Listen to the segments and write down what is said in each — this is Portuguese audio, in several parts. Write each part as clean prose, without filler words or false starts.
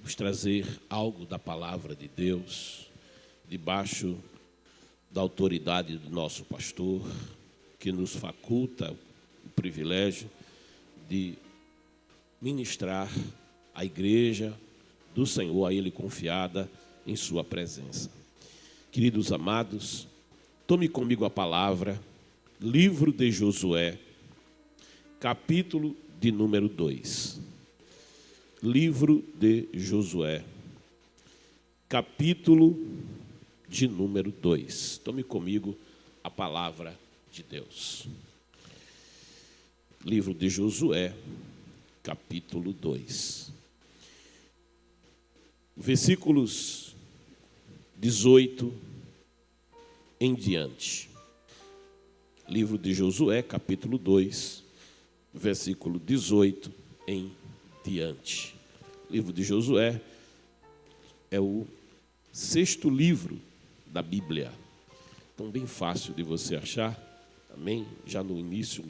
nos trazer algo da palavra de Deus, debaixo da autoridade do nosso pastor, que nos faculta o privilégio de ministrar a igreja do Senhor, a Ele confiada em sua presença. Queridos amados, tome comigo a palavra, livro de Josué, capítulo de número 2. Livro de Josué, capítulo de número 2. Tome comigo a palavra de Deus. Livro de Josué, capítulo 2. Versículos 18 em diante. Livro de Josué, capítulo 2, versículo 18 em diante. Livro de Josué é o 6º livro da Bíblia. Então, bem fácil de você achar, amém? Já no início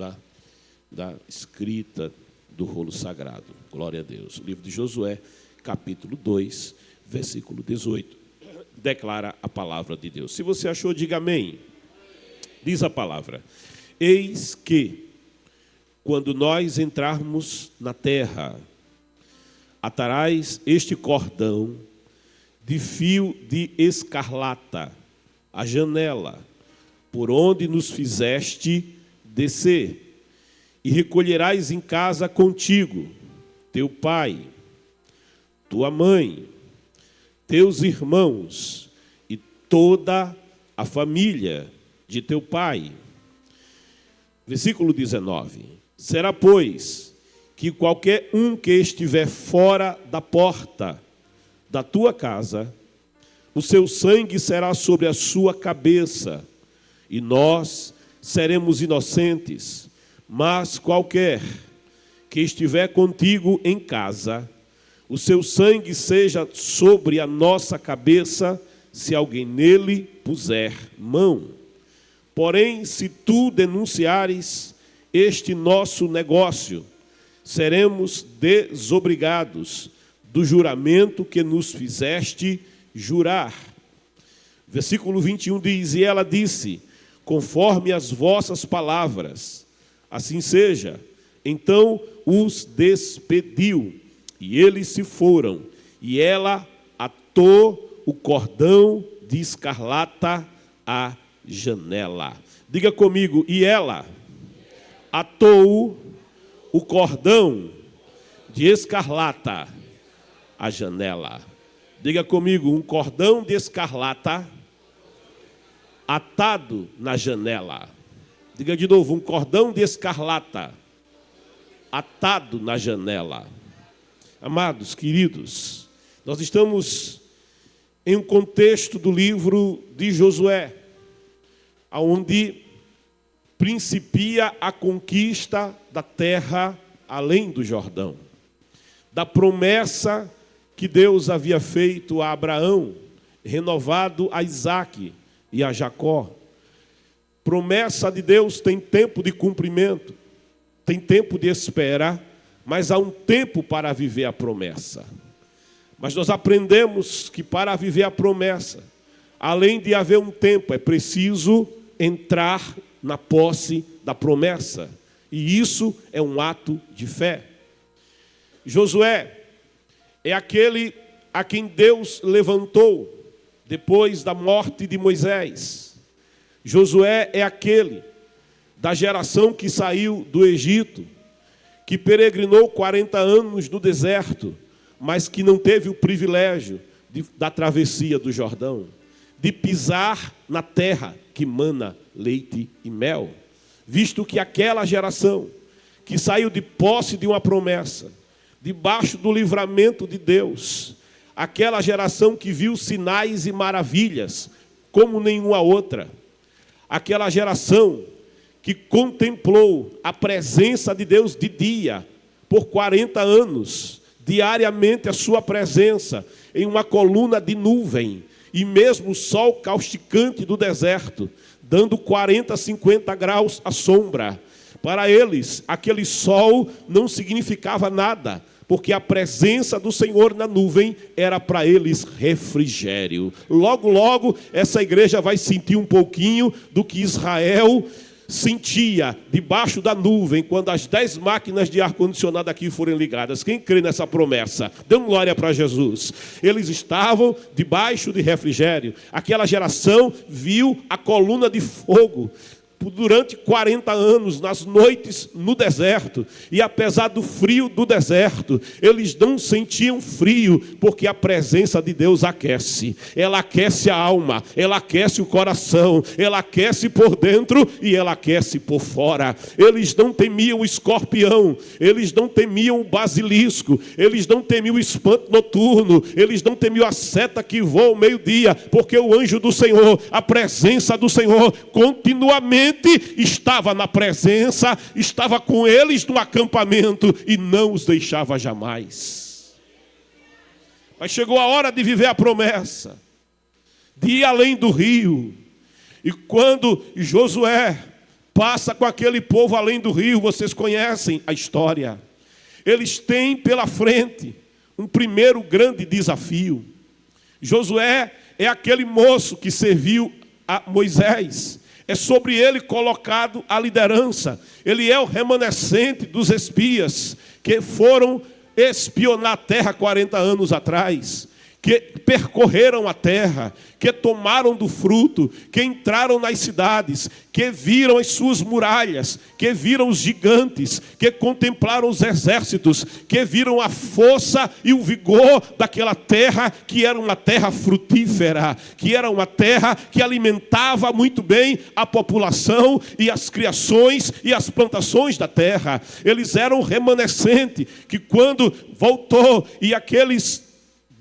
da escrita do rolo sagrado. Glória a Deus. Livro de Josué, capítulo 2, versículo 18. Declara a palavra de Deus. Se você achou, diga amém. Diz a palavra: eis que, quando nós entrarmos na terra, atarás este cordão de fio de escarlata à janela, por onde nos fizeste descer, e recolherás em casa contigo teu pai, tua mãe, teus irmãos e toda a família de teu pai. Versículo 19. Será, pois, que qualquer um que estiver fora da porta da tua casa, o seu sangue será sobre a sua cabeça, e nós seremos inocentes. Mas qualquer que estiver contigo em casa, o seu sangue seja sobre a nossa cabeça, se alguém nele puser mão. Porém, se tu denunciares este nosso negócio, seremos desobrigados do juramento que nos fizeste jurar. Versículo 21 diz: e ela disse: conforme as vossas palavras, assim seja. Então os despediu, e eles se foram, e ela atou o cordão de escarlata à janela. Diga comigo: e ela atou o cordão de escarlata à janela. Diga comigo: um cordão de escarlata atado na janela. Diga de novo: um cordão de escarlata atado na janela. Amados, queridos, nós estamos em um contexto do livro de Josué, onde principia a conquista da terra além do Jordão, da promessa que Deus havia feito a Abraão, renovado a Isaque e a Jacó. Promessa de Deus tem tempo de cumprimento, tem tempo de espera, mas há um tempo para viver a promessa. Mas nós aprendemos que para viver a promessa, além de haver um tempo, é preciso entrar na posse da promessa. E isso é um ato de fé. Josué é aquele a quem Deus levantou depois da morte de Moisés. Josué é aquele da geração que saiu do Egito, que peregrinou 40 anos no deserto, mas que não teve o privilégio da travessia do Jordão, de pisar na terra que mana leite e mel, visto que aquela geração que saiu de posse de uma promessa, debaixo do livramento de Deus, aquela geração que viu sinais e maravilhas como nenhuma outra, aquela geração que contemplou a presença de Deus de dia, por 40 anos, diariamente a sua presença, em uma coluna de nuvem, e mesmo o sol causticante do deserto, dando 40, 50 graus à sombra. Para eles, aquele sol não significava nada, porque a presença do Senhor na nuvem era para eles refrigério. Logo, logo, essa igreja vai sentir um pouquinho do que Israel sentia debaixo da nuvem, quando as 10 máquinas de ar-condicionado aqui forem ligadas. Quem crê nessa promessa? Dê uma glória para Jesus. Eles estavam debaixo de refrigério. Aquela geração viu a coluna de fogo durante 40 anos, nas noites no deserto. E apesar do frio do deserto, eles não sentiam frio, porque a presença de Deus aquece. Ela aquece a alma, ela aquece o coração, ela aquece por dentro e ela aquece por fora. Eles não temiam o escorpião, eles não temiam o basilisco, eles não temiam o espanto noturno, eles não temiam a seta que voa ao meio-dia, porque o anjo do Senhor, a presença do Senhor, continuamente estava na presença, estava com eles no acampamento e não os deixava jamais. Mas chegou a hora de viver a promessa, de ir além do rio. E quando Josué passa com aquele povo além do rio, vocês conhecem a história. Eles têm pela frente um primeiro grande desafio. Josué é aquele moço que serviu a Moisés. É sobre ele colocado a liderança. Ele é o remanescente dos espias que foram espionar a terra 40 anos atrás, que percorreram a terra, que tomaram do fruto, que entraram nas cidades, que viram as suas muralhas, que viram os gigantes, que contemplaram os exércitos, que viram a força e o vigor daquela terra, que era uma terra frutífera, que era uma terra que alimentava muito bem a população e as criações e as plantações da terra. Eles eram remanescente, que quando voltou e aqueles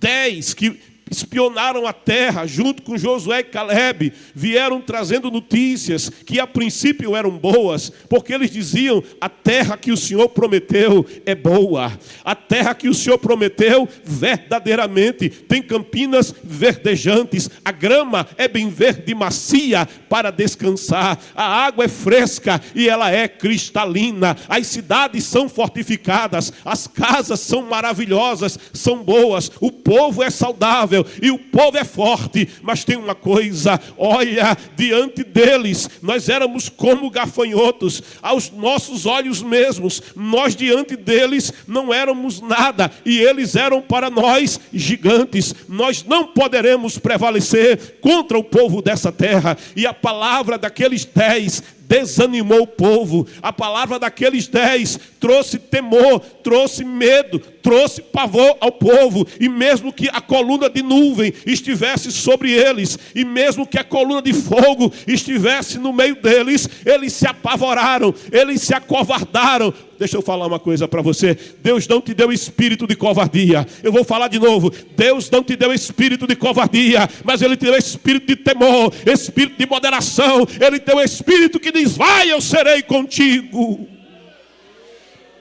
10 que espionaram a terra, junto com Josué e Caleb, vieram trazendo notícias que a princípio eram boas, porque eles diziam: a terra que o Senhor prometeu é boa, a terra que o Senhor prometeu verdadeiramente tem campinas verdejantes, a grama é bem verde e macia para descansar, a água é fresca e ela é cristalina, as cidades são fortificadas, as casas são maravilhosas, são boas, o povo é saudável e o povo é forte. Mas tem uma coisa: olha, diante deles nós éramos como gafanhotos, aos nossos olhos mesmos, nós diante deles não éramos nada, e eles eram para nós gigantes. Nós não poderemos prevalecer contra o povo dessa terra. E a palavra daqueles 10 desanimou o povo. A palavra daqueles 10 trouxe temor, trouxe medo, trouxe pavor ao povo. E mesmo que a coluna de nuvem estivesse sobre eles, e mesmo que a coluna de fogo estivesse no meio deles, eles se apavoraram, eles se acovardaram. Deixa eu falar uma coisa para você: Deus não te deu espírito de covardia. Eu vou falar de novo: Deus não te deu espírito de covardia, mas Ele te deu espírito de temor, espírito de moderação. Ele te deu espírito que diz: vai, eu serei contigo.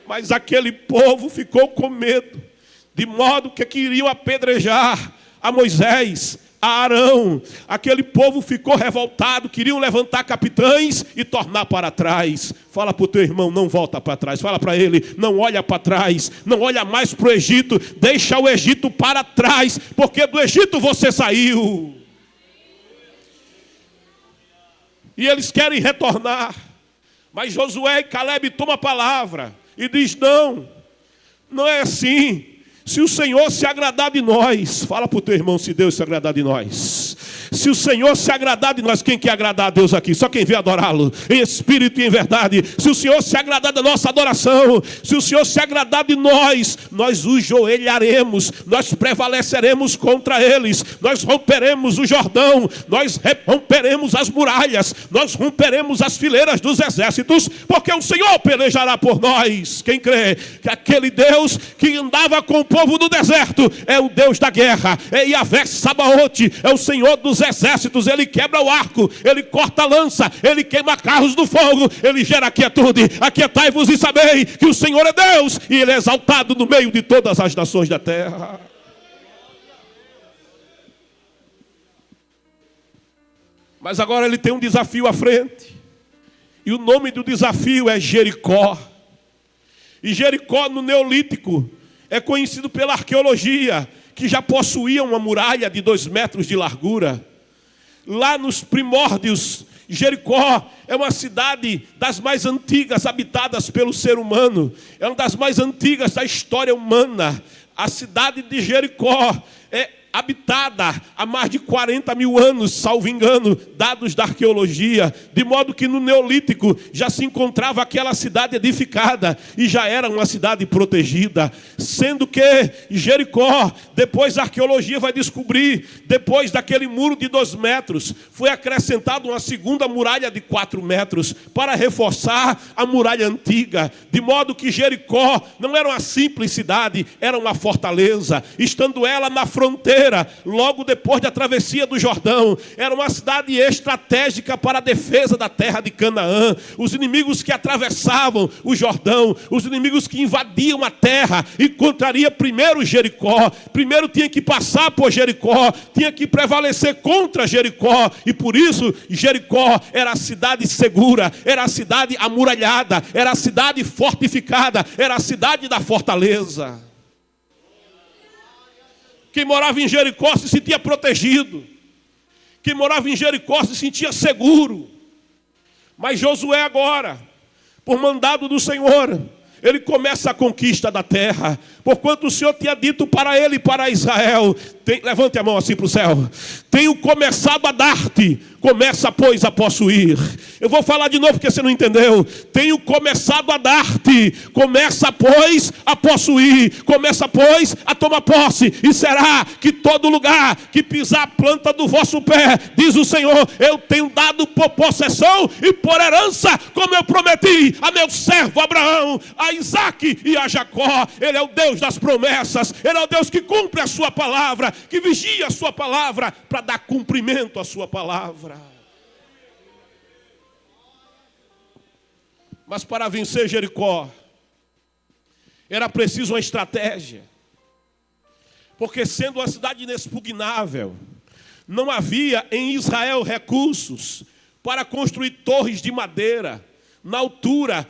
Mas aquele povo ficou com medo, de modo que queriam apedrejar a Moisés, a Arão. Aquele povo ficou revoltado, queriam levantar capitães e tornar para trás. Fala para o teu irmão: não volta para trás. Fala para ele: não olha para trás, não olha mais para o Egito, deixa o Egito para trás, porque do Egito você saiu. E eles querem retornar, mas Josué e Caleb tomam a palavra e diz: não, não é assim. Se o Senhor se agradar de nós, fala para o teu irmão: se Deus se agradar de nós, se o Senhor se agradar de nós, quem quer agradar a Deus aqui? Só quem vê adorá-lo em espírito e em verdade. Se o Senhor se agradar da nossa adoração, se o Senhor se agradar de nós, nós os joelharemos, nós prevaleceremos contra eles, nós romperemos o Jordão, nós romperemos as muralhas, nós romperemos as fileiras dos exércitos, porque o Senhor pelejará por nós. Quem crê que aquele Deus que andava com o povo do deserto é o Deus da guerra, é Yahvé Sabaote, é o Senhor dos exércitos. Ele quebra o arco, ele corta a lança, ele queima carros do fogo, ele gera quietude. Aquietai-vos e sabei que o Senhor é Deus, e Ele é exaltado no meio de todas as nações da terra. Mas agora ele tem um desafio à frente, e o nome do desafio é Jericó. E Jericó no Neolítico é conhecido pela arqueologia, que já possuía uma muralha de 2 metros de largura. Lá nos primórdios, Jericó é uma cidade das mais antigas habitadas pelo ser humano. É uma das mais antigas da história humana. A cidade de Jericó é habitada há mais de 40 mil anos, salvo engano, dados da arqueologia, de modo que no Neolítico já se encontrava aquela cidade edificada e já era uma cidade protegida, sendo que Jericó, depois a arqueologia vai descobrir, depois daquele muro de 2 metros, foi acrescentada uma segunda muralha de 4 metros, para reforçar a muralha antiga, de modo que Jericó não era uma simples cidade, era uma fortaleza, estando ela na fronteira, logo depois da travessia do Jordão. Era uma cidade estratégica para a defesa da terra de Canaã. Os inimigos que atravessavam o Jordão, os inimigos que invadiam a terra, encontraria primeiro Jericó. Primeiro tinha que passar por Jericó, tinha que prevalecer contra Jericó. E por isso Jericó era a cidade segura, era a cidade amuralhada, era a cidade fortificada, era a cidade da fortaleza. Quem morava em Jericó se sentia protegido. Quem morava em Jericó se sentia seguro. Mas Josué agora, por mandado do Senhor, ele começa a conquista da terra. Porquanto o Senhor tinha dito para ele e para Israel, levante a mão assim para o céu: tenho começado a dar-te, começa pois a possuir. Eu vou falar de novo porque você não entendeu. Tenho começado a dar-te, começa pois a possuir, começa pois a tomar posse. E será que todo lugar que pisar a planta do vosso pé, diz o Senhor, eu tenho dado por possessão e por herança, como eu prometi a meu servo Abraão, a Isaque e a Jacó. Ele é o Deus das promessas, ele é o Deus que cumpre a sua palavra, que vigia a sua palavra para dar cumprimento à sua palavra. Mas para vencer Jericó, era preciso uma estratégia. Porque sendo uma cidade inexpugnável, não havia em Israel recursos para construir torres de madeira na altura.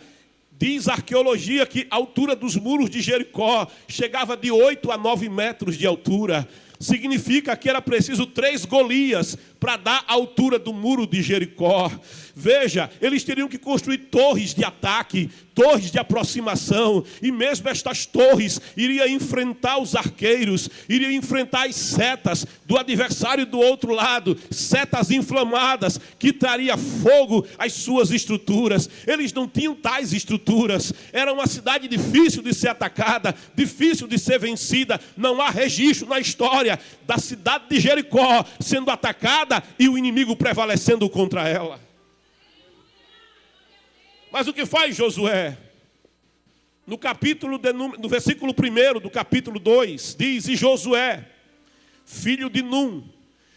Diz a arqueologia que a altura dos muros de Jericó chegava de 8 a 9 metros de altura. Significa que era preciso 3 Golias para dar a altura do muro de Jericó. Veja, eles teriam que construir torres de ataque, torres de aproximação, e mesmo estas torres iriam enfrentar os arqueiros, iriam enfrentar as setas do adversário do outro lado, setas inflamadas que traria fogo às suas estruturas. Eles não tinham tais estruturas, era uma cidade difícil de ser atacada, difícil de ser vencida. Não há registro na história da cidade de Jericó sendo atacada e o inimigo prevalecendo contra ela. Mas o que faz Josué? No versículo 1 do capítulo 2, diz: e Josué, filho de Num,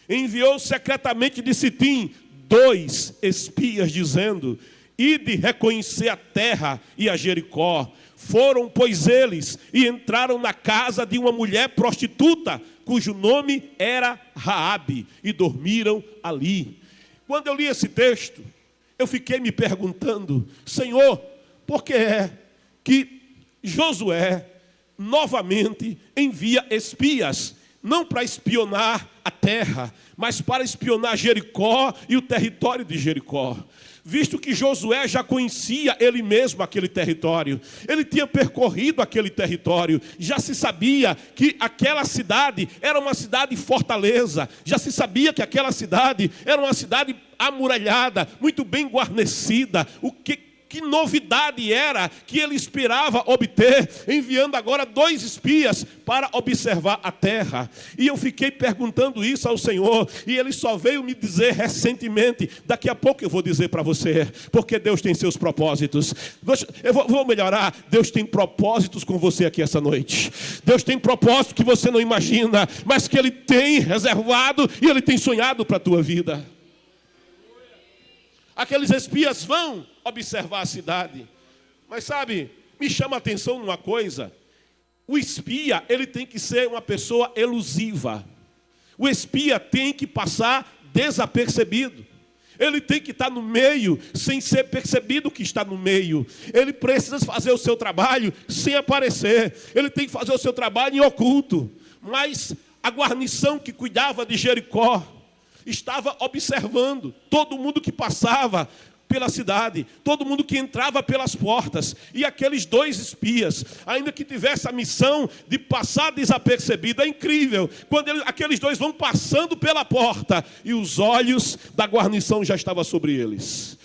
enviou secretamente de Sitim 2 espias, dizendo: ide reconhecer a terra e a Jericó. Foram, pois, eles, e entraram na casa de uma mulher prostituta, cujo nome era Raabe, e dormiram ali. Quando eu li esse texto, eu fiquei me perguntando: Senhor, por que é que Josué novamente envia espias, não para espionar a terra, mas para espionar Jericó e o território de Jericó? Visto que Josué já conhecia ele mesmo aquele território, ele tinha percorrido aquele território, já se sabia que aquela cidade era uma cidade fortaleza, já se sabia que aquela cidade era uma cidade amuralhada, muito bem guarnecida. Que novidade era que ele esperava obter, enviando agora 2 espias para observar a terra? E eu fiquei perguntando isso ao Senhor, e ele só veio me dizer recentemente. Daqui a pouco eu vou dizer para você, porque Deus tem seus propósitos. Eu vou melhorar. Deus tem propósitos com você aqui essa noite. Deus tem propósito que você não imagina, mas que Ele tem reservado e Ele tem sonhado para a tua vida. Aqueles espias vão observar a cidade. Mas sabe, me chama a atenção numa coisa. O espia, ele tem que ser uma pessoa elusiva. O espia tem que passar desapercebido. Ele tem que estar no meio sem ser percebido que está no meio. Ele precisa fazer o seu trabalho sem aparecer. Ele tem que fazer o seu trabalho em oculto. Mas a guarnição que cuidava de Jericó estava observando todo mundo que passava pela cidade, todo mundo que entrava pelas portas. E aqueles 2 espias, ainda que tivesse a missão de passar desapercebido, é incrível, quando aqueles 2 vão passando pela porta, e os olhos da guarnição já estavam sobre eles.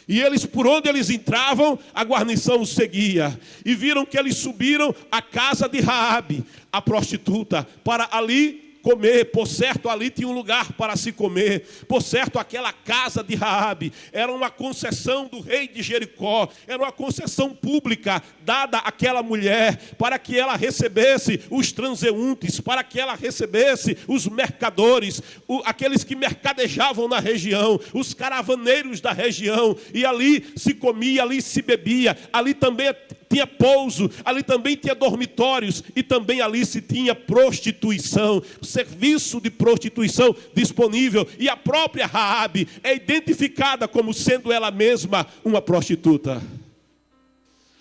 E eles, por onde eles entravam, a guarnição os seguia. E viram que eles subiram à casa de Raabe, a prostituta, para ali comer. Por certo, ali tinha um lugar para se comer. Por certo, aquela casa de Raabe era uma concessão do rei de Jericó, era uma concessão pública dada àquela mulher, para que ela recebesse os transeuntes, para que ela recebesse os mercadores, aqueles que mercadejavam na região, os caravaneiros da região. E ali se comia, ali se bebia, ali também tinha pouso, ali também tinha dormitórios, e também ali se tinha prostituição, serviço de prostituição disponível. E a própria Raabe é identificada como sendo ela mesma uma prostituta.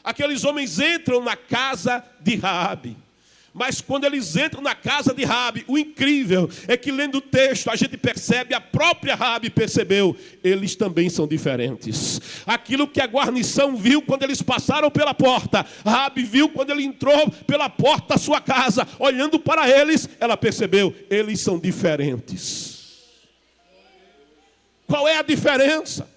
Aqueles homens entram na casa de Raabe. Mas quando eles entram na casa de Raabe, o incrível é que, lendo o texto, a gente percebe, a própria Raabe percebeu, eles também são diferentes. Aquilo que a guarnição viu quando eles passaram pela porta, Raabe viu quando ele entrou pela porta da sua casa. Olhando para eles, ela percebeu, eles são diferentes. Qual é a diferença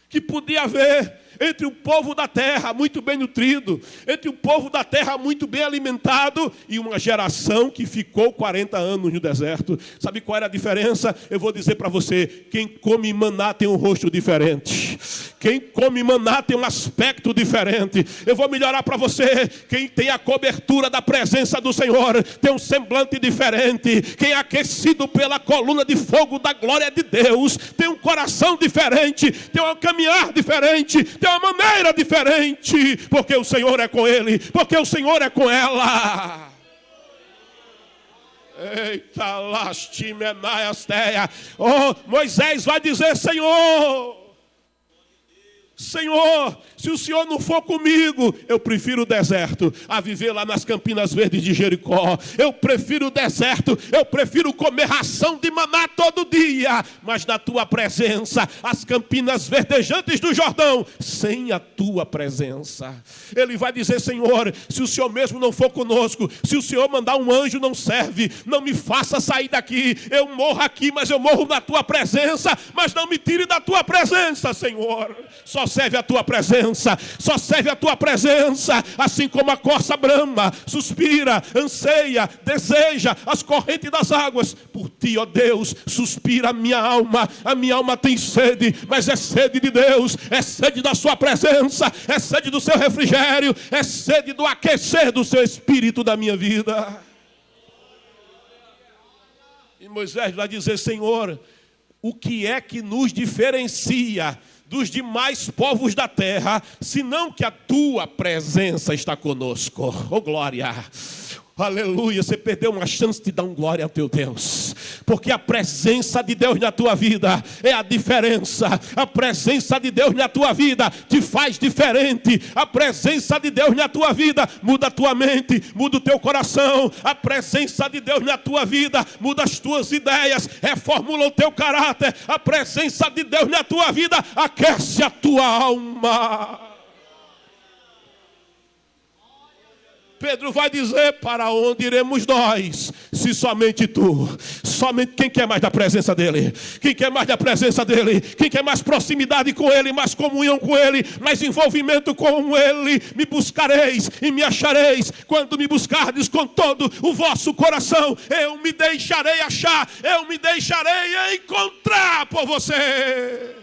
que podia haver entre o povo da terra muito bem nutrido, entre o povo da terra muito bem alimentado, e uma geração que ficou 40 anos no deserto? Sabe qual era a diferença? Eu vou dizer para você: quem come maná tem um rosto diferente. Quem come maná tem um aspecto diferente. Eu vou melhorar para você: quem tem a cobertura da presença do Senhor tem um semblante diferente. Quem é aquecido pela coluna de fogo da glória de Deus tem um coração diferente, tem um caminhar diferente, tem uma maneira diferente, porque o Senhor é com ele, porque o Senhor é com ela. Eita, lastimenaiasteia. Oh, Moisés vai dizer: Senhor, se o Senhor não for comigo, eu prefiro o deserto a viver lá nas Campinas Verdes de Jericó. Eu prefiro o deserto, eu prefiro comer ração de maná todo dia, mas na tua presença, as campinas verdejantes do Jordão, sem a tua presença. Ele vai dizer: Senhor, se o Senhor mesmo não for conosco, se o Senhor mandar um anjo, não serve, não me faça sair daqui. Eu morro aqui, mas eu morro na tua presença, mas não me tire da tua presença, Senhor. Só serve a tua presença, só serve a tua presença. Assim como a corça brama, suspira, anseia, deseja as correntes das águas, por ti, ó Deus, suspira a minha alma tem sede, mas é sede de Deus, é sede da sua presença, é sede do seu refrigério, é sede do aquecer do seu espírito da minha vida. E Moisés vai dizer: Senhor, o que é que nos diferencia dos demais povos da terra, senão que a tua presença está conosco? Oh, glória! Aleluia, você perdeu uma chance de dar um glória ao teu Deus, porque a presença de Deus na tua vida é a diferença. A presença de Deus na tua vida te faz diferente. A presença de Deus na tua vida muda a tua mente, muda o teu coração. A presença de Deus na tua vida muda as tuas ideias, reformula o teu caráter. A presença de Deus na tua vida aquece a tua alma. Pedro vai dizer: para onde iremos nós, se somente tu? Somente quem quer mais da presença dele? Quem quer mais da presença dele? Quem quer mais proximidade com ele, mais comunhão com ele, mais envolvimento com ele? Me buscareis e me achareis, quando me buscardes com todo o vosso coração. Eu me deixarei achar, eu me deixarei encontrar por você.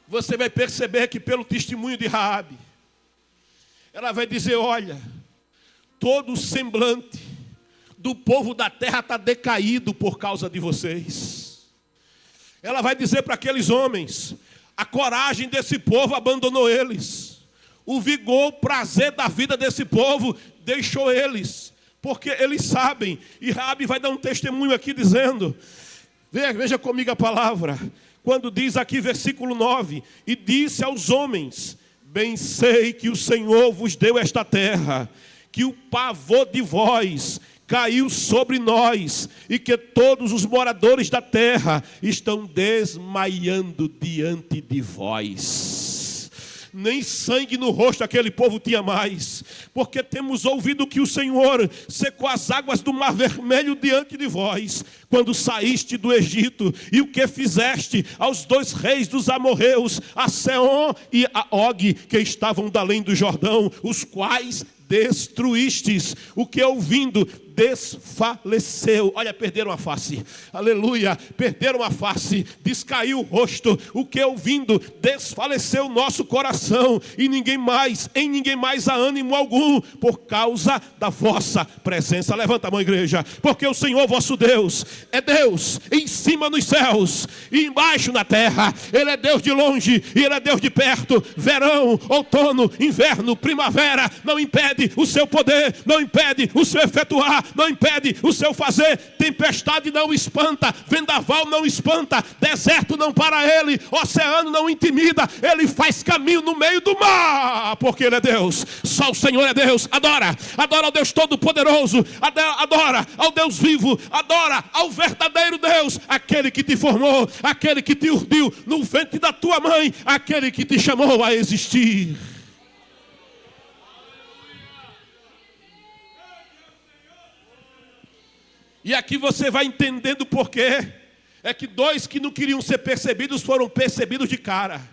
Você vai perceber que pelo testemunho de Raabe, ela vai dizer: olha, todo o semblante do povo da terra está decaído por causa de vocês. Ela vai dizer para aqueles homens: a coragem desse povo abandonou eles. O vigor, o prazer da vida desse povo deixou eles, porque eles sabem. E Raabe vai dar um testemunho aqui dizendo, veja comigo a palavra, quando diz aqui versículo 9, e disse aos homens, bem sei que o Senhor vos deu esta terra, que o pavor de vós caiu sobre nós, e que todos os moradores da terra estão desmaiando diante de vós. Nem sangue no rosto aquele povo tinha mais, porque temos ouvido que o Senhor secou as águas do Mar Vermelho diante de vós, quando saíste do Egito, e o que fizeste aos 2 reis dos amorreus, a Seom e a Og, que estavam da além do Jordão, os quais destruístes, o que ouvindo desfaleceu. Olha, perderam a face. Aleluia, perderam a face, descaiu o rosto. O que ouvindo desfaleceu o nosso coração, e em ninguém mais há ânimo algum, por causa da vossa presença. Levanta a mão, igreja, porque o Senhor vosso Deus é Deus em cima nos céus e embaixo na terra. Ele é Deus de longe e Ele é Deus de perto. Verão, outono, inverno, primavera, não impede o seu poder, não impede o seu efetuar, não impede o seu fazer. Tempestade não espanta, vendaval não espanta, deserto não para ele, oceano não intimida. Ele faz caminho no meio do mar, porque Ele é Deus. Só o Senhor é Deus. Adora ao Deus Todo-Poderoso, adora ao Deus vivo, adora ao verdadeiro Deus, aquele que te formou, aquele que te urdiu no ventre da tua mãe, aquele que te chamou a existir. E aqui você vai entendendo o porquê. É que 2 que não queriam ser percebidos foram percebidos de cara.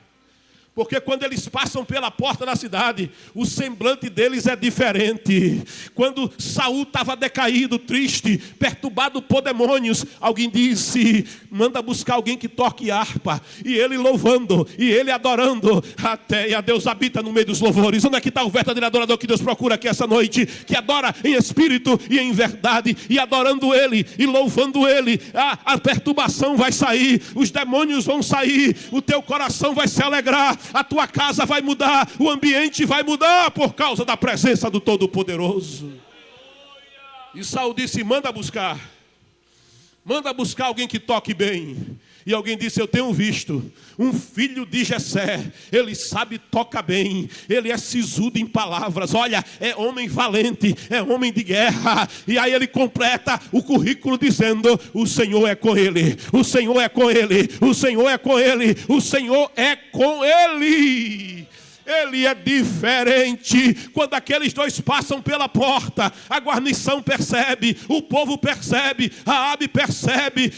Porque quando eles passam pela porta da cidade, o semblante deles é diferente. Quando Saul estava decaído, triste, perturbado por demônios, alguém disse, manda buscar alguém que toque harpa. E ele louvando, e ele adorando, até a Deus habita no meio dos louvores. Onde é que está o verdadeiro adorador que Deus procura aqui essa noite? Que adora em espírito e em verdade, e adorando Ele, e louvando Ele, a perturbação vai sair, os demônios vão sair, o teu coração vai se alegrar, a tua casa vai mudar, o ambiente vai mudar por causa da presença do Todo-Poderoso. E Saul disse, manda buscar alguém que toque bem. E alguém disse, eu tenho visto um filho de Jessé, ele sabe, toca bem, ele é sisudo em palavras, olha, é homem valente, é homem de guerra. E aí ele completa o currículo dizendo, o Senhor é com ele, o Senhor é com ele, o Senhor é com ele, o Senhor é com ele. Ele é diferente. Quando aqueles 2 passam pela porta, a guarnição percebe, o povo percebe, Raabe percebe,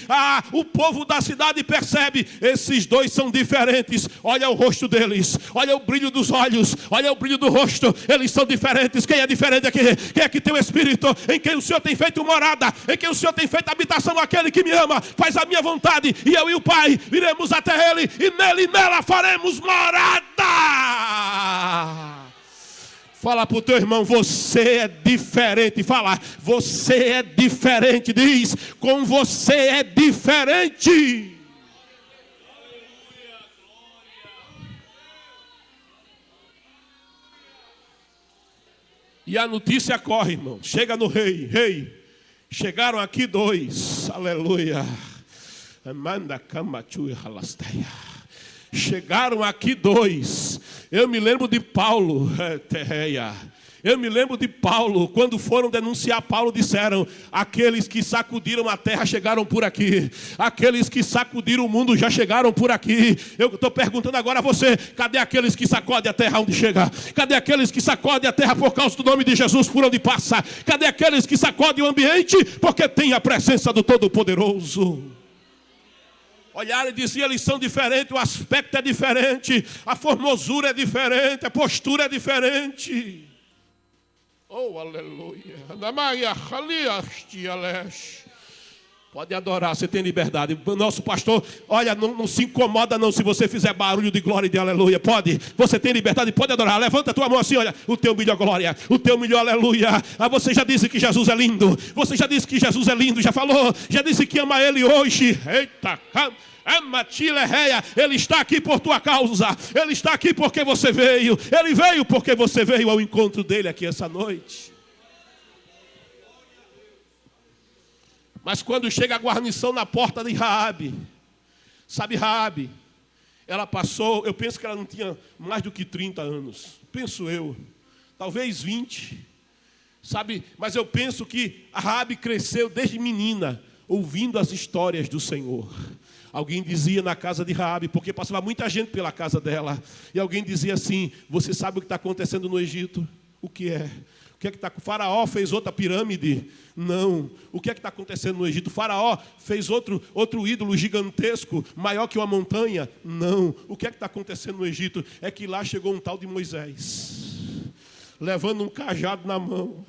o povo da cidade percebe. Esses 2 são diferentes. Olha o rosto deles, olha o brilho dos olhos, olha o brilho do rosto. Eles são diferentes. Quem é diferente aqui? Quem é que tem o Espírito? Em quem o Senhor tem feito morada, em quem o Senhor tem feito habitação. Aquele que me ama, faz a minha vontade, e eu e o Pai iremos até Ele, e nele e nela faremos morada. Fala para o teu irmão, você é diferente. Fala, você é diferente. Diz, com você é diferente. E a notícia corre, irmão. Chega no rei. Rei, chegaram aqui 2. Aleluia. Manda camachu e ralasteia. Chegaram aqui 2. Eu me lembro de Paulo. Eu me lembro de Paulo. Quando foram denunciar Paulo, disseram, aqueles que sacudiram a terra chegaram por aqui. Aqueles que sacudiram o mundo já chegaram por aqui. Eu estou perguntando agora a você, cadê aqueles que sacodem a terra onde chega? Cadê aqueles que sacodem a terra por causa do nome de Jesus por onde passa? Cadê aqueles que sacodem o ambiente porque tem a presença do Todo-Poderoso? Olharam e diziam, eles são diferentes, o aspecto é diferente, a formosura é diferente, a postura é diferente. Oh, aleluia. Pode adorar, você tem liberdade. Nosso pastor, olha, não se incomoda não se você fizer barulho de glória e de aleluia. Pode, você tem liberdade, pode adorar. Levanta a tua mão assim, olha, o teu melhor glória, o teu melhor aleluia. Você já disse que Jesus é lindo. Você já disse que Jesus é lindo, já falou, já disse que ama Ele hoje. Eita, Ele está aqui por tua causa. Ele está aqui porque você veio. Ele veio porque você veio ao encontro dele aqui essa noite. Mas quando chega a guarnição na porta de Raabe, sabe Raabe, ela passou, eu penso que ela não tinha mais do que 30 anos, penso eu, talvez 20, sabe? Mas eu penso que a Raabe cresceu desde menina, ouvindo as histórias do Senhor. Alguém dizia na casa de Raabe, porque passava muita gente pela casa dela, e alguém dizia assim: você sabe o que está acontecendo no Egito? O que é? O que é que está? O faraó fez outra pirâmide? Não. O que é que está acontecendo no Egito? O faraó fez outro ídolo gigantesco, maior que uma montanha? Não. O que é que está acontecendo no Egito? É que lá chegou um tal de Moisés, levando um cajado na mão.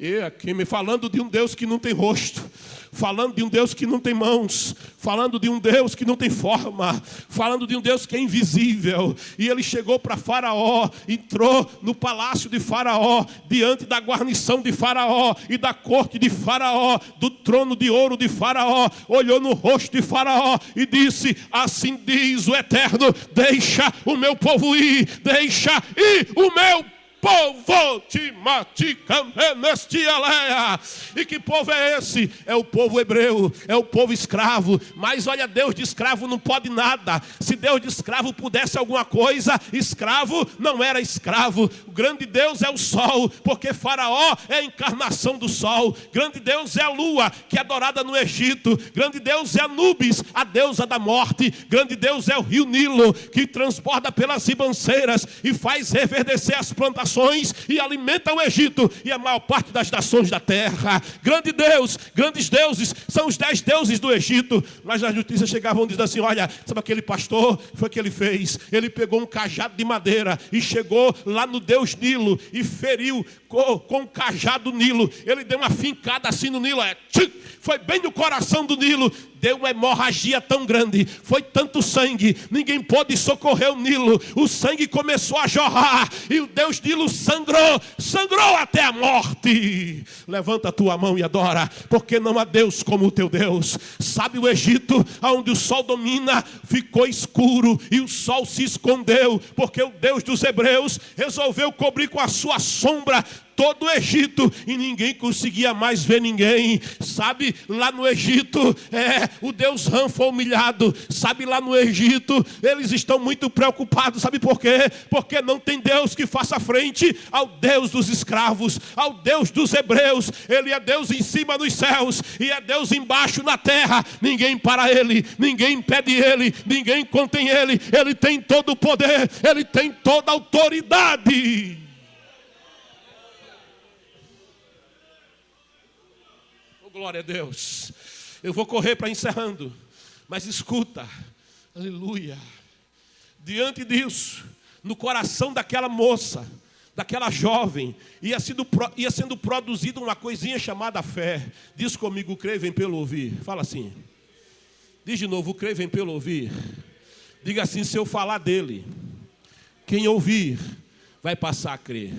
E aqui me falando de um Deus que não tem rosto, falando de um Deus que não tem mãos, falando de um Deus que não tem forma, falando de um Deus que é invisível. E ele chegou para Faraó, entrou no palácio de Faraó, diante da guarnição de Faraó e da corte de Faraó, do trono de ouro de Faraó, olhou no rosto de Faraó e disse: assim diz o Eterno, deixa o meu povo ir, deixa ir o meu povo te maticamestialeia. E que povo é esse? É o povo hebreu, é o povo escravo. Mas olha, Deus de escravo não pode nada. Se Deus de escravo pudesse alguma coisa, escravo não era escravo. O grande Deus é o sol, porque Faraó é a encarnação do sol. Grande Deus é a lua, que é adorada no Egito. Grande Deus é Anubis, a deusa da morte. Grande Deus é o rio Nilo, que transborda pelas ribanceiras e faz reverdecer as plantações e alimenta o Egito e a maior parte das nações da terra. Grande Deus, grandes deuses, são os 10 deuses do Egito. Mas as notícias chegavam dizendo assim: olha, sabe aquele pastor? Foi o que ele fez. Ele pegou um cajado de madeira e chegou lá no Deus Nilo e feriu com o cajado Nilo. Ele deu uma fincada assim no Nilo, foi bem no coração do Nilo. Deu uma hemorragia tão grande, foi tanto sangue, ninguém pôde socorrer o Nilo. O sangue começou a jorrar e o Deus Nilo sangrou até a morte. Levanta a tua mão e adora, porque não há Deus como o teu Deus. Sabe, o Egito, onde o sol domina, ficou escuro e o sol se escondeu, porque o Deus dos hebreus resolveu cobrir com a sua sombra todo o Egito, e ninguém conseguia mais ver ninguém. Sabe, lá no Egito, o Deus Ram foi humilhado. Sabe, lá no Egito, eles estão muito preocupados. Sabe por quê? Porque não tem Deus que faça frente ao Deus dos escravos, ao Deus dos hebreus. Ele é Deus em cima nos céus e é Deus embaixo na terra. Ninguém para ele, ninguém impede ele, ninguém contém ele. Ele tem todo o poder, ele tem toda a autoridade. Glória a Deus. Eu vou correr para encerrando, mas escuta, aleluia. Diante disso, no coração daquela moça, daquela jovem, ia sendo produzida uma coisinha chamada fé. Diz comigo: creio vem pelo ouvir. Fala assim. Diz de novo: creio vem pelo ouvir. Diga assim: se eu falar dele, quem ouvir vai passar a crer.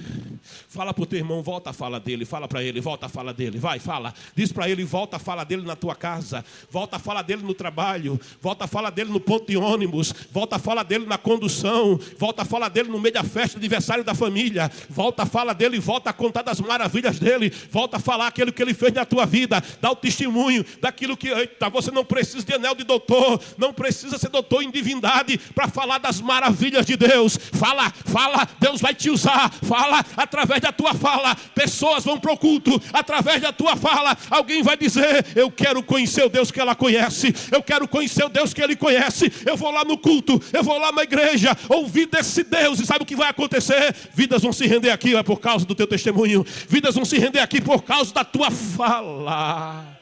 Fala para o teu irmão: volta a fala dele. Fala para ele: volta a fala dele. Vai, fala. Diz para ele: volta a fala dele na tua casa. Volta a fala dele no trabalho. Volta a fala dele no ponto de ônibus. Volta a fala dele na condução. Volta a fala dele no meio da festa de aniversário da família. Volta a fala dele e volta a contar das maravilhas dele. Volta a falar aquilo que ele fez na tua vida. Dá o testemunho daquilo que... Eita, você não precisa de anel de doutor. Não precisa ser doutor em divindade para falar das maravilhas de Deus. Fala, fala. Deus vai te usar. Fala, através da tua fala, pessoas vão para o culto. Através da tua fala, alguém vai dizer: eu quero conhecer o Deus que ela conhece. Eu quero conhecer o Deus que ele conhece. Eu vou lá no culto, eu vou lá na igreja, ouvir desse Deus. E sabe o que vai acontecer? Vidas vão se render aqui por causa do teu testemunho. Vidas vão se render aqui por causa da tua fala.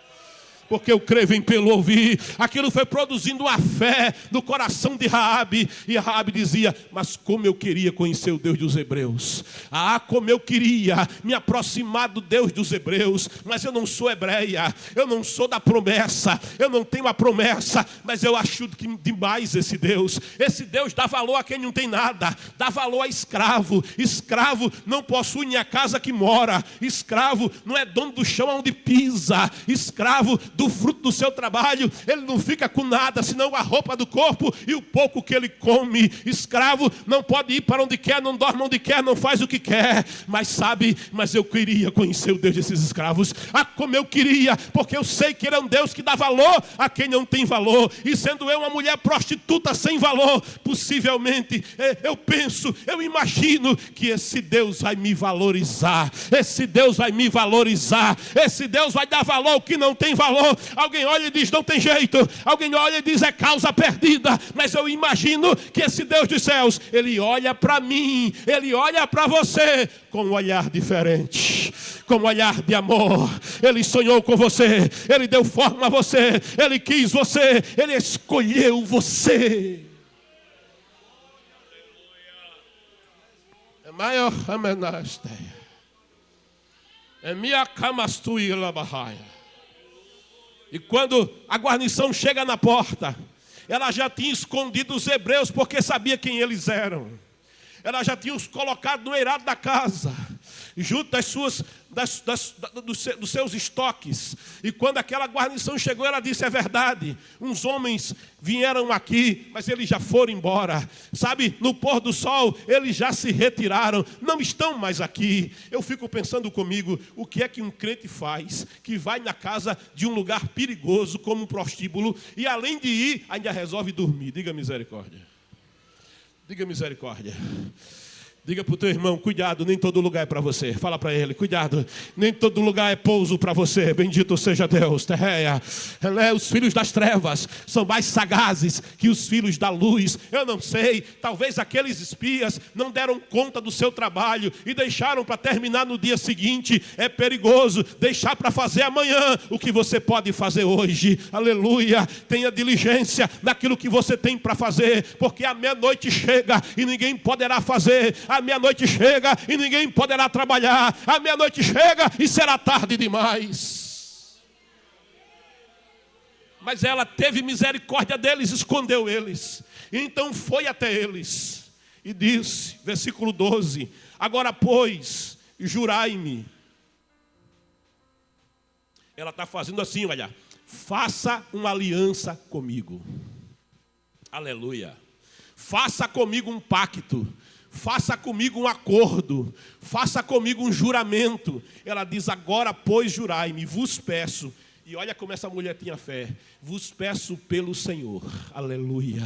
Porque eu creio vem pelo ouvir. Aquilo foi produzindo uma fé no coração de Raabe. E Raabe dizia: mas como eu queria conhecer o Deus dos hebreus. Ah, como eu queria me aproximar do Deus dos hebreus. Mas eu não sou hebreia, eu não sou da promessa, eu não tenho a promessa. Mas eu acho que demais esse Deus. Esse Deus dá valor a quem não tem nada. Dá valor a escravo. Escravo não possui nem a casa que mora. Escravo não é dono do chão onde pisa. Escravo do fruto do seu trabalho, ele não fica com nada, senão a roupa do corpo e o pouco que ele come. Escravo não pode ir para onde quer, não dorme onde quer, não faz o que quer. Mas eu queria conhecer o Deus desses escravos. Como eu queria, porque eu sei que ele é um Deus que dá valor a quem não tem valor. E sendo eu uma mulher prostituta sem valor, possivelmente eu imagino que esse Deus vai me valorizar. Esse Deus vai me valorizar. Esse Deus vai dar valor ao que não tem valor. Alguém olha e diz, não tem jeito. Alguém olha e diz, é causa perdida. Mas eu imagino que esse Deus dos céus, ele olha para mim, ele olha para você com um olhar diferente, com um olhar de amor. Ele sonhou com você, ele deu forma a você, ele quis você, ele escolheu você. É maior amenasteia. É minha camastuíla barraia. E quando a guarnição chega na porta, ela já tinha escondido os hebreus porque sabia quem eles eram. Ela já tinha os colocado no eirado da casa, junto dos seus estoques. E quando aquela guarnição chegou, ela disse, é verdade, uns homens vieram aqui, mas eles já foram embora. Sabe, no pôr do sol, eles já se retiraram, não estão mais aqui. Eu fico pensando comigo, o que é que um crente faz, que vai na casa de um lugar perigoso, como um prostíbulo, e além de ir, ainda resolve dormir. Diga misericórdia. Diga misericórdia. Diga para o teu irmão, cuidado, nem todo lugar é para você. Fala para ele, cuidado, nem todo lugar é pouso para você. Bendito seja Deus. Terreia. Os filhos das trevas são mais sagazes que os filhos da luz. Eu não sei, talvez aqueles espias não deram conta do seu trabalho e deixaram para terminar no dia seguinte. É perigoso deixar para fazer amanhã o que você pode fazer hoje. Aleluia. Tenha diligência naquilo que você tem para fazer, porque a meia-noite chega e ninguém poderá fazer. A meia-noite chega e ninguém poderá trabalhar. A meia-noite chega e será tarde demais. Mas ela teve misericórdia deles, escondeu eles. E então foi até eles e disse, versículo 12: agora, pois, jurai-me. Ela está fazendo assim, olha. Faça uma aliança comigo. Aleluia. Faça comigo um pacto. Faça comigo um acordo, faça comigo um juramento. Ela diz, agora pois jurai-me, vos peço. E olha como essa mulher tinha fé. Vos peço pelo Senhor. Aleluia.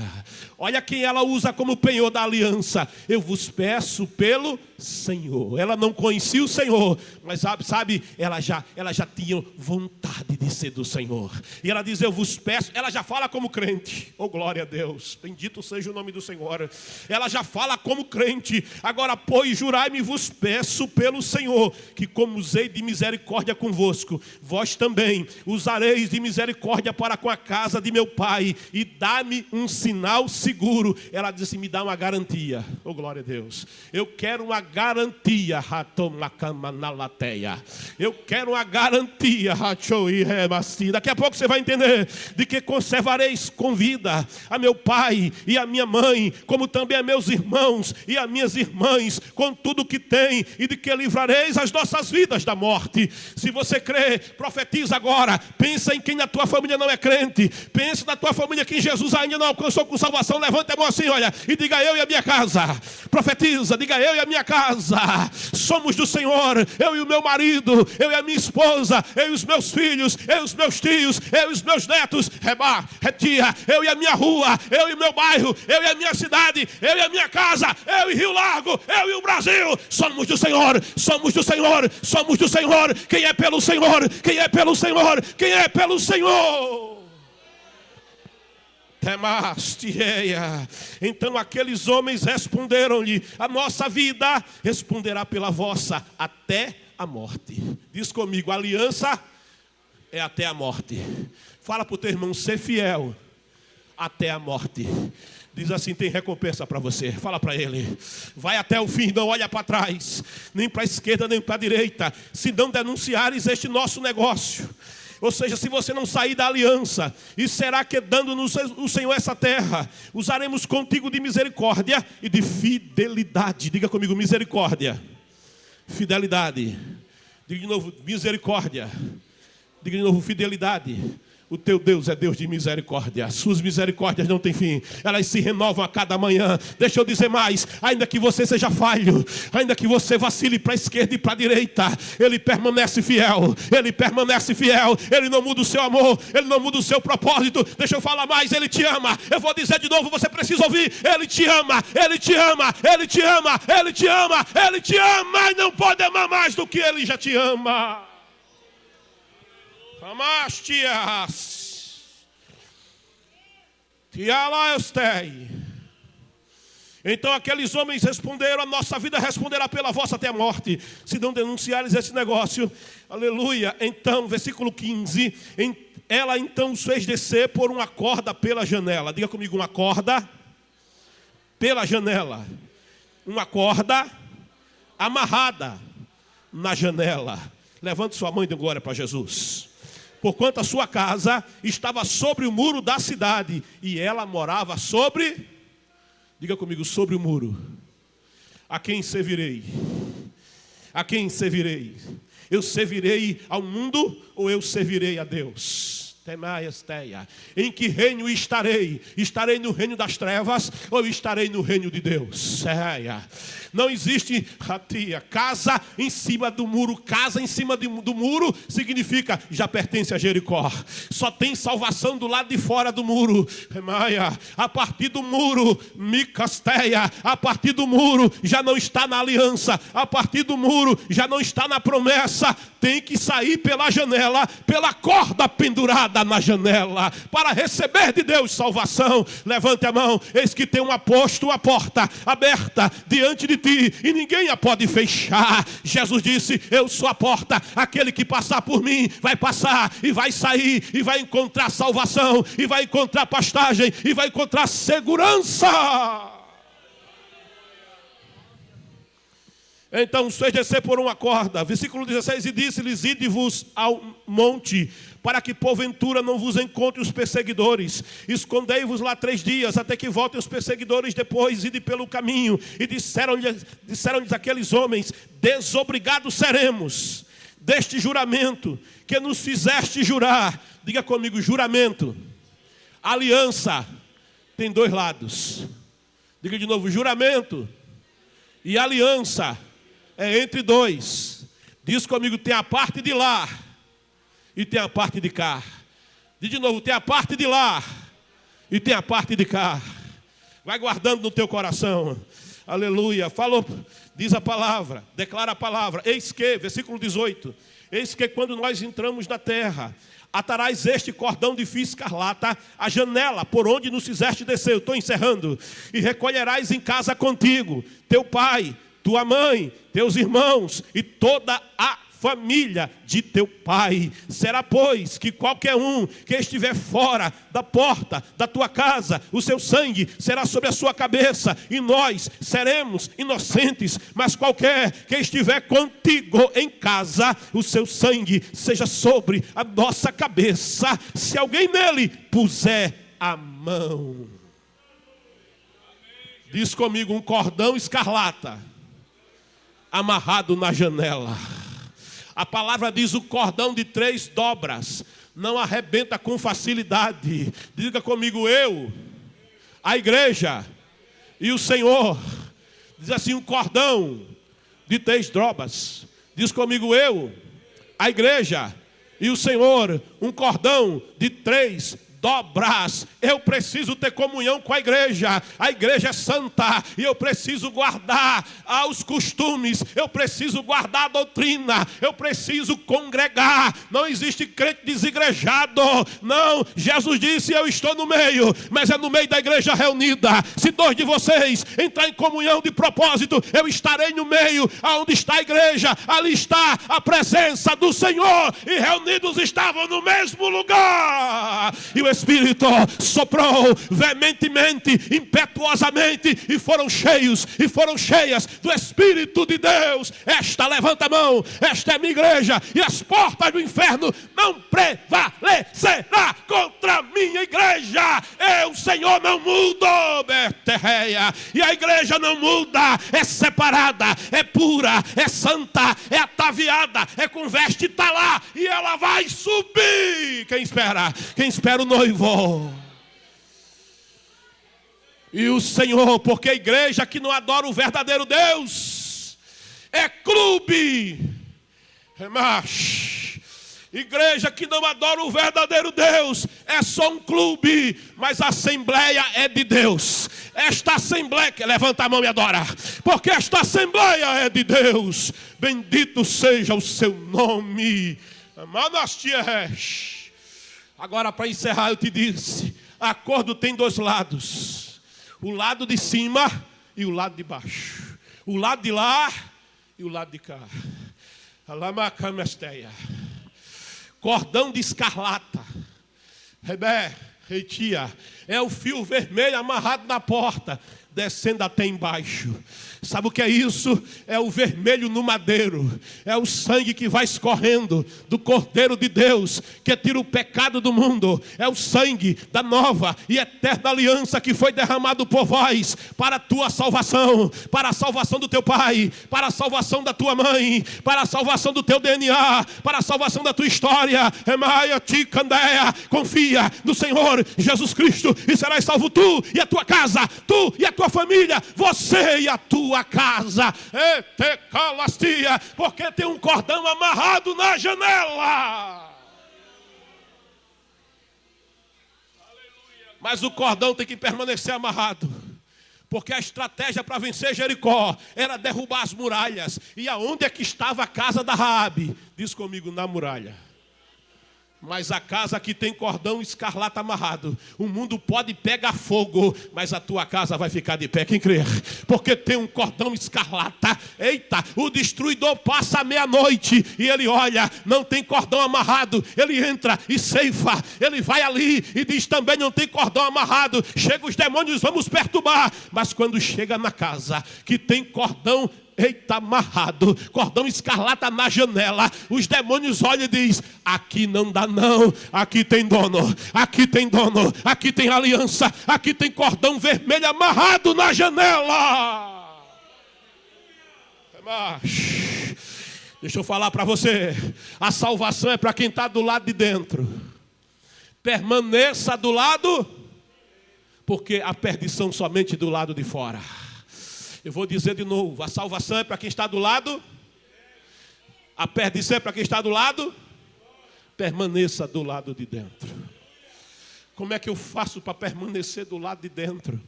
Olha quem ela usa como penhor da aliança. Eu vos peço pelo Senhor. Ela não conhecia o Senhor, mas sabe, ela já tinha vontade de ser do Senhor. E ela diz, eu vos peço. Ela já fala como crente. Oh, glória a Deus. Bendito seja o nome do Senhor. Ela já fala como crente. Agora, pois, jurai-me, vos peço pelo Senhor, que como usei de misericórdia convosco, vós também usareis de misericórdia para com a casa de meu pai, e dá-me um sinal seguro. Ela diz assim, me dá uma garantia. Oh, glória a Deus. Eu quero uma garantia. Eu quero uma garantia. Daqui a pouco você vai entender de que conservareis com vida a meu pai e a minha mãe, como também a meus irmãos e a minhas irmãs, com tudo que tem, e de que livrareis as nossas vidas da morte. Se você crê, profetiza agora. Pensa em quem na tua família não é crente. Pensa na tua família que Jesus ainda não alcançou com salvação. Levanta a mão assim, olha, e diga, eu e a minha casa. Profetiza, diga, eu e a minha casa somos do Senhor. Eu e o meu marido, eu e a minha esposa, eu e os meus filhos, eu e os meus tios, eu e os meus netos. Reba, retia, eu e a minha rua, eu e o meu bairro, eu e a minha cidade, eu e a minha casa, eu e Rio Largo, eu e o Brasil. Somos do Senhor, somos do Senhor, somos do Senhor. Quem é pelo Senhor, quem é pelo Senhor, quem é pelo Senhor. Então aqueles homens responderam-lhe, a nossa vida responderá pela vossa até a morte. Diz comigo, aliança é até a morte. Fala para o teu irmão, ser fiel até a morte. Diz assim, tem recompensa para você. Fala para ele, vai até o fim, não olha para trás, nem para a esquerda, nem para a direita, se não denunciares este nosso negócio. Ou seja, se você não sair da aliança, e será que dando-nos o Senhor essa terra, usaremos contigo de misericórdia e de fidelidade. Diga comigo, misericórdia, fidelidade. Diga de novo, misericórdia, Diga de novo, fidelidade. O teu Deus é Deus de misericórdia. Suas misericórdias não têm fim. Elas se renovam a cada manhã. Deixa eu dizer mais. Ainda que você seja falho, ainda que você vacile para a esquerda e para a direita, Ele permanece fiel. Ele permanece fiel. Ele não muda o seu amor. Ele não muda o seu propósito. Deixa eu falar mais. Ele te ama. Eu vou dizer de novo, você precisa ouvir. Ele te ama. Ele te ama. Ele te ama. Ele te ama. Ele te ama. E não pode amar mais do que Ele já te ama. Amastias, Tialaestei. Então aqueles homens responderam: a nossa vida responderá pela vossa até a morte, se não denunciares esse negócio. Aleluia. Então, versículo 15: ela então os fez descer por uma corda pela janela. Diga comigo, uma corda pela janela. Uma corda amarrada na janela. Levante sua mão e dê glória para Jesus. Porquanto a sua casa estava sobre o muro da cidade, e ela morava sobre, diga comigo, sobre o muro. A quem servirei? A quem servirei? Eu servirei ao mundo ou eu servirei a Deus? Em que reino estarei? Estarei no reino das trevas ou estarei no reino de Deus? Não existe casa em cima do muro. Casa em cima do muro significa já pertence a Jericó. Só tem salvação do lado de fora do muro. A partir do muro, Micasteia, a partir do muro já não está na aliança. A partir do muro já não está na promessa. Tem que sair pela janela, pela corda pendurada na janela, para receber de Deus salvação. Levante a mão. Eis que tem uma porta aberta diante de ti, e ninguém a pode fechar. Jesus disse: eu sou a porta. Aquele que passar por mim vai passar e vai sair, e vai encontrar salvação, e vai encontrar pastagem, e vai encontrar segurança. Então os fez descer por uma corda. Versículo 16: e disse-lhes: ide-vos ao monte, para que porventura não vos encontrem os perseguidores. Escondei-vos lá 3 dias, até que voltem os perseguidores. Depois ide pelo caminho. E disseram-lhes aqueles homens: desobrigados seremos deste juramento que nos fizeste jurar. Diga comigo, juramento. Aliança tem 2 lados. Diga de novo, juramento e aliança é entre 2. Diz comigo, tem a parte de lá e tem a parte de cá. Diz de novo, tem a parte de lá e tem a parte de cá. Vai guardando no teu coração. Aleluia. Falou, diz a palavra, declara a palavra. Eis que, versículo 18. Eis que quando nós entramos na terra, atarás este cordão de fio escarlata à janela por onde nos fizeste descer. Eu estou encerrando. E recolherás em casa contigo teu pai, tua mãe, teus irmãos e toda a família de teu pai. Será, pois, que qualquer um que estiver fora da porta da tua casa, o seu sangue será sobre a sua cabeça, e nós seremos inocentes. Mas qualquer que estiver contigo em casa, o seu sangue seja sobre a nossa cabeça, se alguém nele puser a mão. Diz comigo, um cordão escarlata amarrado na janela. A palavra diz: o cordão de 3 dobras não arrebenta com facilidade. Diga comigo, eu, a igreja e o Senhor. Diz assim, um cordão de 3 dobras. Diz comigo, eu, a igreja e o Senhor. Um cordão de 3 dobras. Eu preciso ter comunhão com a igreja. A igreja é santa e eu preciso guardar os costumes. Eu preciso guardar a doutrina. Eu preciso congregar. Não existe crente desigrejado. Não, Jesus disse: eu estou no meio, mas é no meio da igreja reunida. Se 2 de vocês entrar em comunhão de propósito, eu estarei no meio. Aonde está a igreja, ali está a presença do Senhor. E reunidos estavam no mesmo lugar. E o Espírito soprou veementemente, impetuosamente, e foram cheios, e foram cheias do Espírito de Deus. Esta, levanta a mão, esta é minha igreja, e as portas do inferno não prevalecerá contra a minha igreja. Eu, Senhor, não mudo, Beterreia, e a igreja não muda, é separada, é pura, é santa, é ataviada, é com veste talá, e ela vai subir. Quem espera? Quem espera o noivo? E o Senhor, porque a igreja que não adora o verdadeiro Deus é clube. Igreja que não adora o verdadeiro Deus é só um clube, mas a assembleia é de Deus. Esta assembleia, levanta a mão e adora, porque esta assembleia é de Deus. Bendito seja o seu nome. Agora, para encerrar, eu te disse: acordo tem dois lados, o lado de cima e o lado de baixo, o lado de lá e o lado de cá. Cordão de escarlata, é o fio vermelho amarrado na porta, descendo até embaixo. Sabe o que é isso? É o vermelho no madeiro. É o sangue que vai escorrendo do Cordeiro de Deus, que tira o pecado do mundo. É o sangue da nova e eterna aliança que foi derramado por vós, para a tua salvação, para a salvação do teu pai, para a salvação da tua mãe, para a salvação do teu DNA, para a salvação da tua história. Confia no Senhor Jesus Cristo e serás salvo tu e a tua casa, tu e a tua família, você e a tua casa. Porque tem um cordão amarrado na janela. Mas o cordão tem que permanecer amarrado, porque a estratégia para vencer Jericó era derrubar as muralhas. E aonde é que estava a casa da Raabe? Diz comigo: na muralha. Mas a casa que tem cordão escarlata amarrado, o mundo pode pegar fogo, mas a tua casa vai ficar de pé. Quem crê? Porque tem um cordão escarlata. Eita, o destruidor passa à meia-noite e ele olha, não tem cordão amarrado. Ele entra e ceifa. Ele vai ali e diz também: não tem cordão amarrado. Chega os demônios, vamos perturbar. Mas quando chega na casa que tem cordão amarrado, cordão escarlata na janela, os demônios olham e dizem: aqui não dá não, aqui tem dono, aqui tem dono, aqui tem aliança, aqui tem cordão vermelho amarrado na janela. Deixa eu falar para você, a salvação é para quem está do lado de dentro. Permaneça do lado, porque a perdição somente do lado de fora. Eu vou dizer de novo: a salvação é para quem está do lado, a perdição é para quem está do lado. Permaneça do lado de dentro. Como é que eu faço para permanecer do lado de dentro?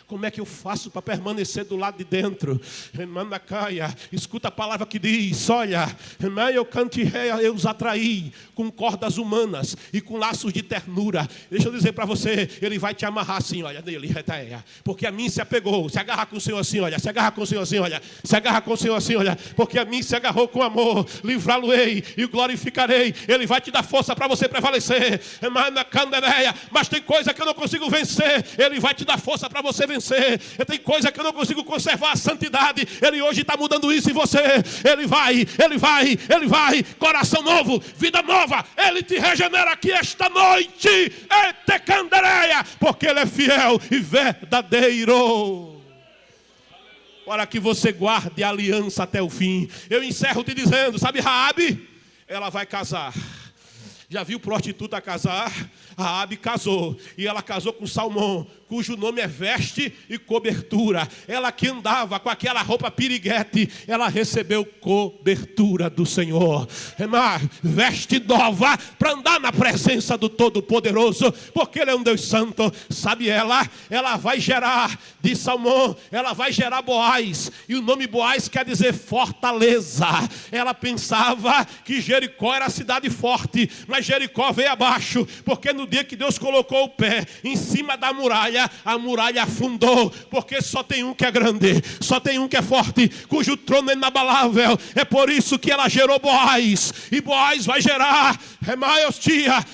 Como é que eu faço para permanecer do lado de dentro? Escuta a palavra que diz: olha, eu os atraí com cordas humanas e com laços de ternura. Deixa eu dizer para você, ele vai te amarrar assim, olha, nele, porque a mim se apegou. Se agarra com o Senhor assim, olha, se agarra com o Senhor assim, olha, se agarra com o Senhor assim, olha, porque a mim se agarrou com amor. Livrá-lo-ei e o glorificarei. Ele vai te dar força para você prevalecer. Mas tem coisa que eu não consigo vencer, ele vai te dar força para você vencer. Tem coisa que eu não consigo conservar a santidade, ele hoje está mudando isso em você. Ele vai, coração novo, vida nova, ele te regenera aqui esta noite, porque ele é fiel e verdadeiro, para que você guarde a aliança até o fim. Eu encerro te dizendo, sabe Raabe? Ela vai casar. Já viu prostituta casar? Raabe casou, e ela casou com Salmão, cujo nome é veste e cobertura. Ela que andava com aquela roupa piriguete, ela recebeu cobertura do Senhor. Veste nova para andar na presença do Todo-Poderoso, porque Ele é um Deus santo. Sabe ela vai gerar de Salmão, ela vai gerar Boaz. E o nome Boaz quer dizer fortaleza. Ela pensava que Jericó era a cidade forte, mas Jericó veio abaixo, porque no dia que Deus colocou o pé em cima da muralha, a muralha afundou, porque só tem um que é grande, só tem um que é forte, cujo trono é inabalável. É por isso que ela gerou Boaz, e Boaz vai gerar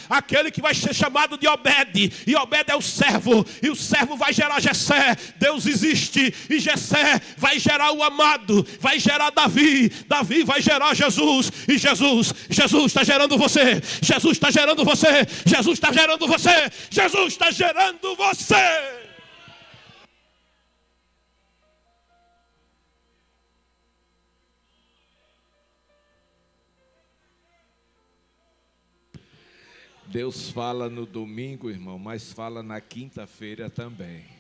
aquele que vai ser chamado de Obed, e Obed é o servo, e o servo vai gerar Jessé. Deus existe, e Jessé vai gerar o amado, vai gerar Davi, Davi vai gerar Jesus, e Jesus está gerando você, Jesus está gerando você, Jesus está gerando você, Jesus está gerando você. Deus fala no domingo, irmão, mas fala na quinta-feira também.